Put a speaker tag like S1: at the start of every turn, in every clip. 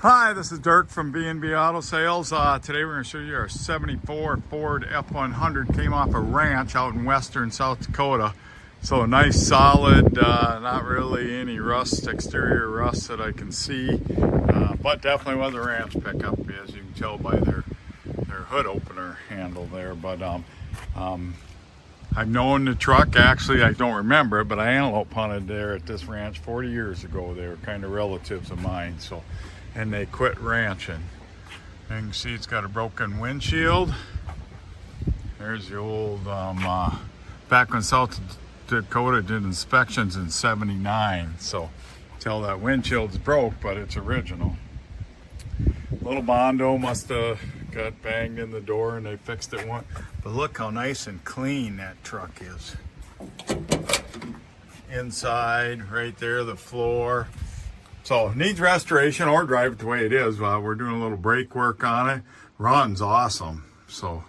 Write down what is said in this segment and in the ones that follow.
S1: Hi, this is Dirk from B&B Auto Sales. Today we're going to show you our 74 Ford F100. Came off a ranch out in western South Dakota. So a nice solid, not really any rust, exterior rust that I can see, but definitely was a ranch pickup, as you can tell by their hood opener handle there. But I've known the truck, actually I don't remember it, but I antelope hunted there at this ranch 40 years ago. They were kind of relatives of mine, so. And they quit ranching. You can see it's got a broken windshield. There's the old, back when South Dakota did inspections in '79. So tell that windshield's broke, but it's original. Little Bondo must have got banged in the door and they fixed it one. But look how nice and clean that truck is. Inside, right there, the floor. So needs restoration or drive it the way it is. We're doing a little brake work on it. Runs awesome. So,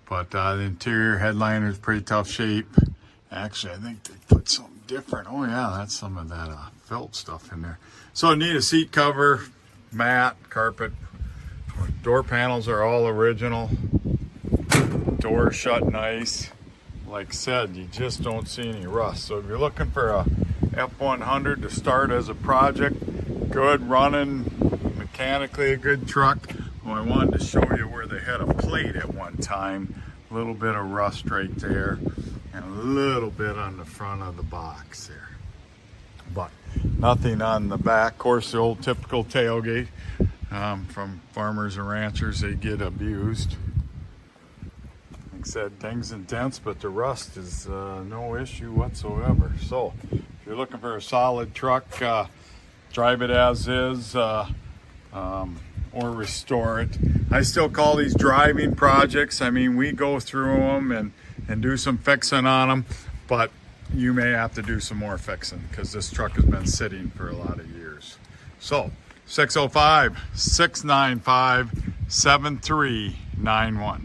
S1: but the interior headliner is pretty tough shape. Actually, I think they put something different. Oh yeah, that's some of that felt stuff in there. So need a seat cover, mat, carpet. Door panels are all original. Doors shut nice. Like I said, you just don't see any rust. So if you're looking for a F100 to start as a project, good running, mechanically a good truck. Well, I wanted to show you where they had a plate at one time. A little bit of rust right there and a little bit on the front of the box there. But nothing on the back. Of course, the old typical tailgate from farmers and ranchers, they get abused. Like I said, dings and dents, but the rust is no issue whatsoever. So if you're looking for a solid truck, drive it as is, or restore it. I still call these driving projects. I mean, we go through them and do some fixing on them, but you may have to do some more fixing because this truck has been sitting for a lot of years. So 605-695-7391.